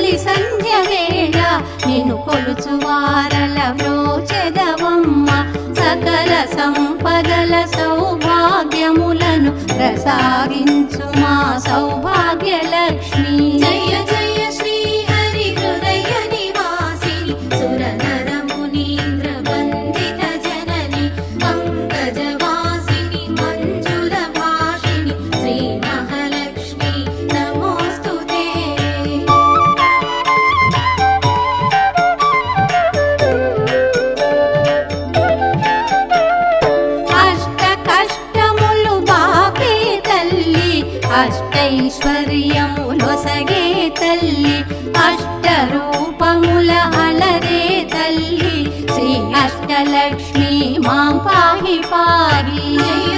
తొలి సంధ్య వేళ నిన్ను కొలుచువారల బ్రోచెదవమ్మ సకల సంపదల సౌభాగ్యములను ప్రసాదించు మా సౌభాగ్య లక్ష్మి జయ జయ శ్రీ హరి హృదయ నివాసిని సురనర మునీంద్ర వందిత జనని పంకజవాసిని మంజుల భాషిని శ్రీ మహాలక్ష్మి నమోస్తుతే అష్ట కష్టములు బాపే తల్లి అష్టైశ్వర్యములొసగే తల్లి అష్ట రూపముల అలరే తల్లి శ్రీ అష్టలక్ష్మి మా పాహి పాహి జయ